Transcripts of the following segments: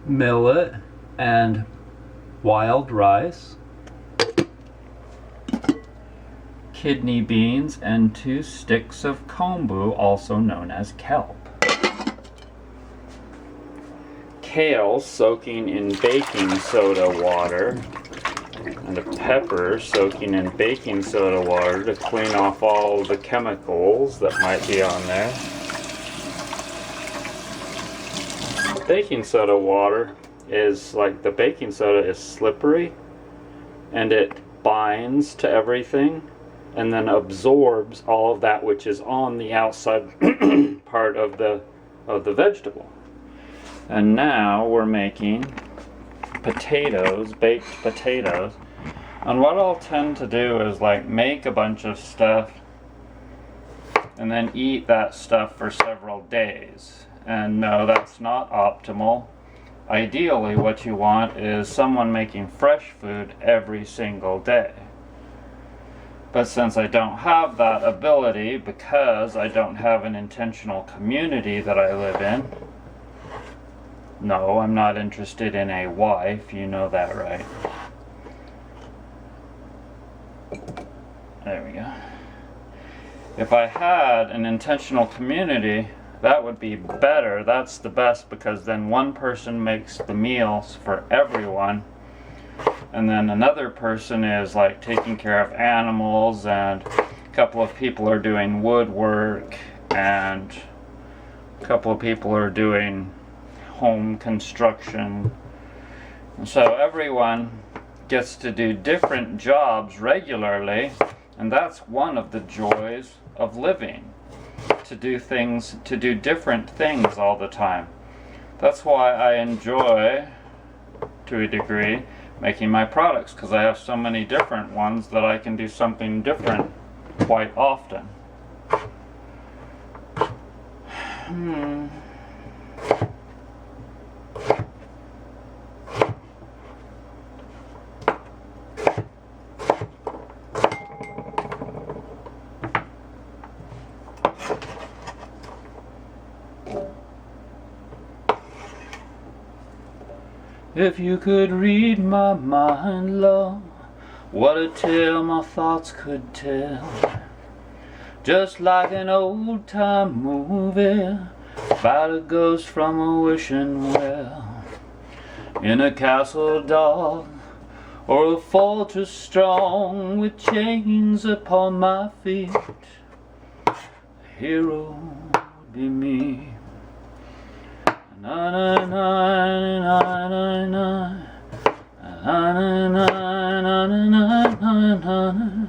millet, and wild rice, kidney beans, and 2 sticks of kombu, also known as kelp. Kale soaking in baking soda water, and a pepper soaking in baking soda water to clean off all the chemicals that might be on there. Baking soda water is like, the baking soda is slippery and it binds to everything and then absorbs all of that which is on the outside part of the vegetable. And now we're making potatoes, baked potatoes. And what I'll tend to do is like make a bunch of stuff and then eat that stuff for several days. And no, that's not optimal. Ideally, what you want is someone making fresh food every single day. But since I don't have that ability, because I don't have an intentional community that I live in, no, I'm not interested in a wife, you know that, right? There we go. If I had an intentional community, that would be better. That's the best, because then one person makes the meals for everyone, and then another person is like taking care of animals, and a couple of people are doing woodwork, and a couple of people are doing home construction. And so everyone gets to do different jobs regularly, and that's one of the joys of living. To do different things all the time. That's why I enjoy, to a degree, making my products, because I have so many different ones that I can do something different quite often. If you could read my mind, love, what a tale my thoughts could tell. Just like an old-time movie about a ghost from a wishing well. In a castle dark or a fortress strong with chains upon my feet, the hero would be me. Na na na na na na na na na na na na.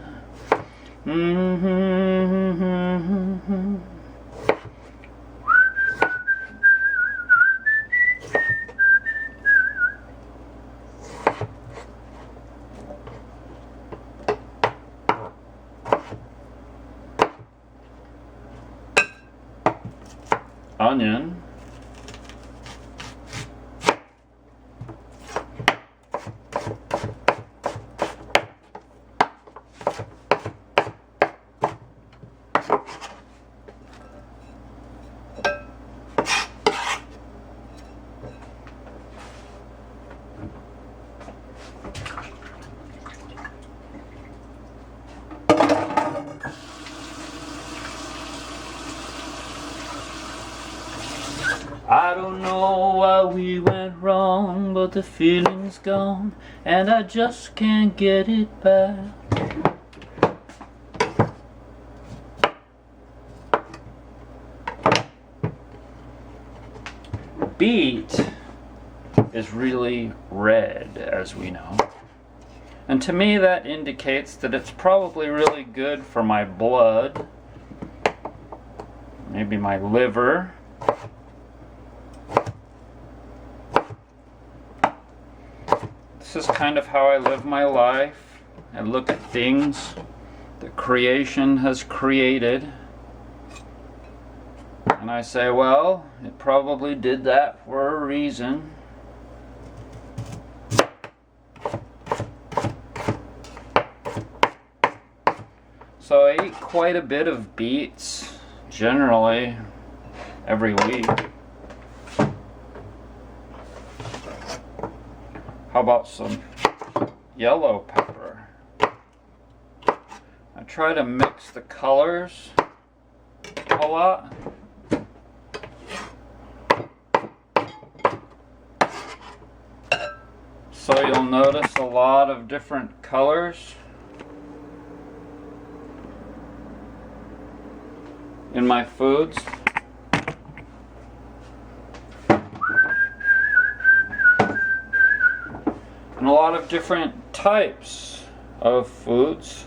Onion. I don't know why we went wrong, but the feeling's gone, and I just can't get it back. Beet is really red, as we know. And to me that indicates that it's probably really good for my blood, maybe my liver. This is kind of how I live my life. I look at things that creation has created, and I say, well, it probably did that for a reason. So I eat quite a bit of beets, generally every week. How about some yellow pepper? I try to mix the colors a lot. So you'll notice a lot of different colors in my foods. And a lot of different types of foods.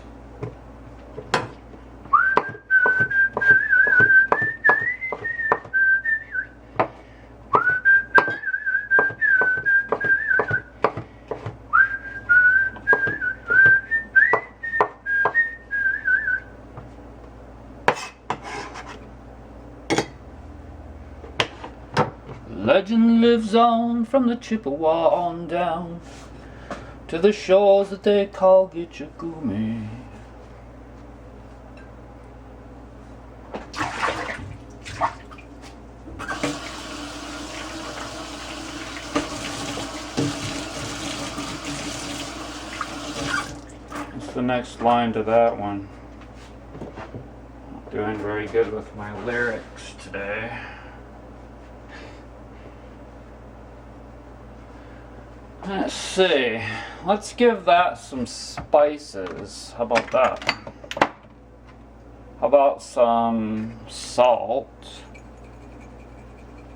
Legend lives on from the Chippewa on down to the shores that they call Gitchagumi. What's the next line to that one? Not doing very good with my lyrics today. Let's see. Let's give that some spices. How about that? How about some salt?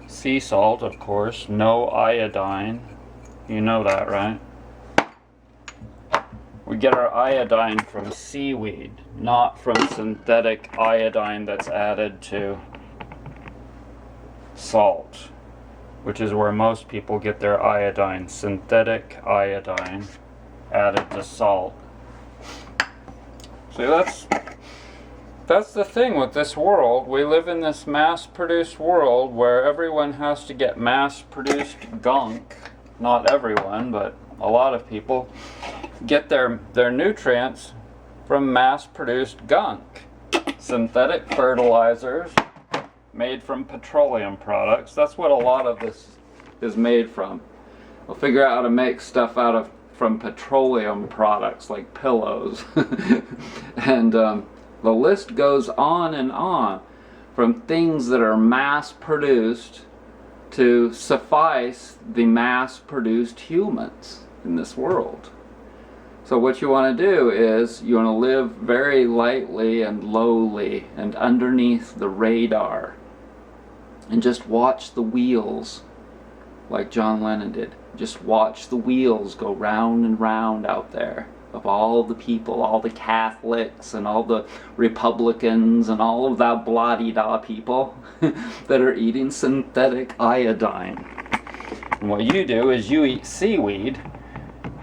Sea salt, of course. No iodine. You know that, right? We get our iodine from seaweed, not from synthetic iodine that's added to salt, which is where most people get their iodine, synthetic iodine added to salt. So that's the thing with this world. We live in this mass-produced world where everyone has to get mass-produced gunk. Not everyone, but a lot of people get their nutrients from mass-produced gunk. Synthetic fertilizers made from petroleum products. That's what a lot of this is made from. We'll figure out how to make stuff from petroleum products like pillows. And the list goes on and on, from things that are mass produced to suffice the mass produced humans in this world. So what you want to do is you want to live very lightly and lowly and underneath the radar and just watch the wheels, like John Lennon did. Just watch the wheels go round and round out there of all the people, all the Catholics and all the Republicans and all of that blah-de-da people that are eating synthetic iodine. And what you do is you eat seaweed,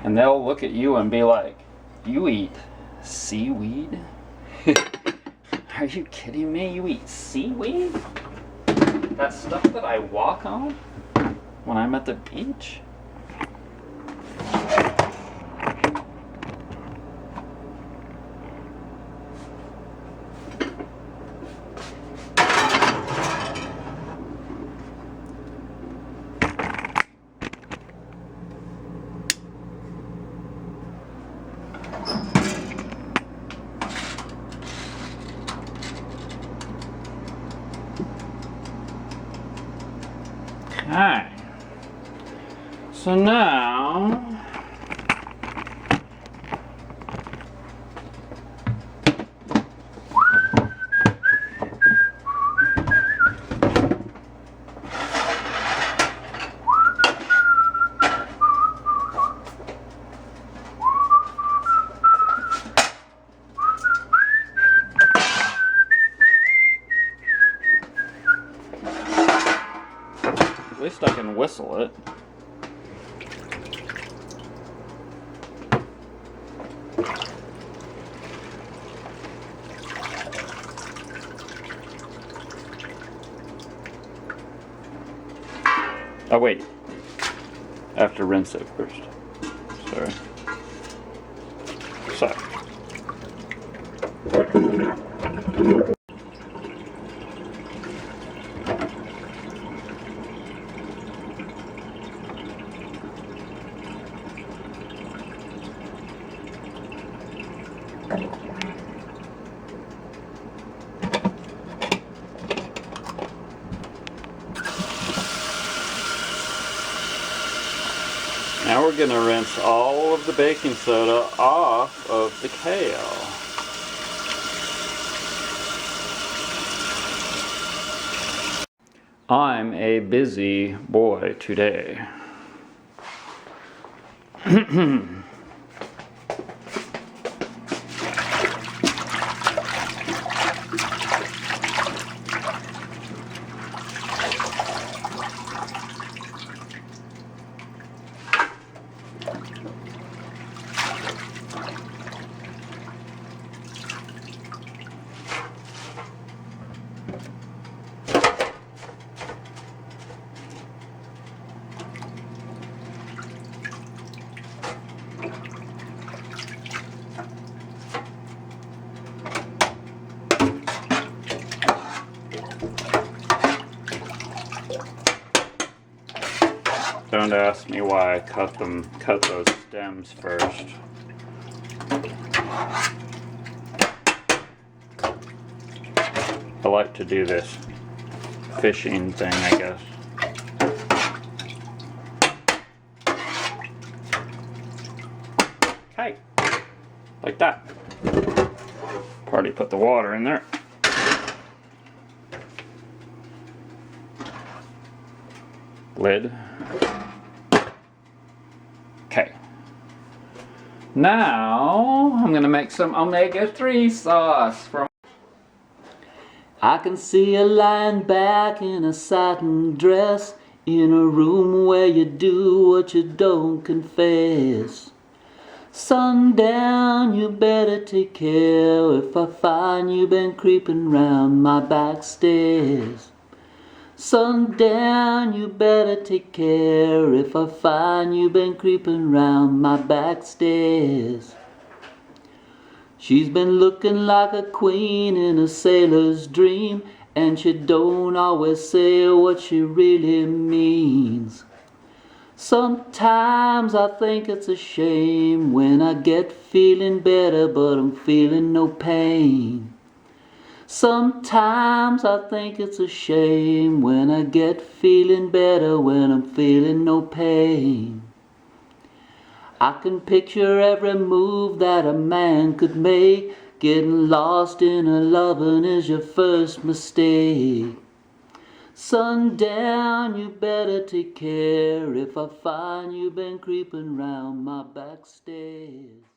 and they'll look at you and be like, "You eat seaweed? Are you kidding me? You eat seaweed? That stuff that I walk on when I'm at the beach?" Okay, so now at least I can whistle it. Oh wait, I have to rinse it first. Sorry. So. we're going to rinse all of the baking soda off of the kale. I'm a busy boy today. Don't ask me why I cut those stems first. I like to do this fishing thing, I guess. Okay, like that. Already put the water in there. Lid. Okay. Now I'm gonna make some omega-3 sauce from. I can see you lying back in a satin dress in a room where you do what you don't confess. Sundown, you better take care if I find you been creeping round my back stairs. Sundown, you better take care if I find you been creeping round my back stairs. She's been looking like a queen in a sailor's dream, and she don't always say what she really means. Sometimes I think it's a shame when I get feeling better, but I'm feeling no pain. Sometimes I think it's a shame when I get feeling better, when I'm feeling no pain. I can picture every move that a man could make. Getting lost in a lovin' is your first mistake. Sundown, you better take care if I find you been creeping round my back stairs.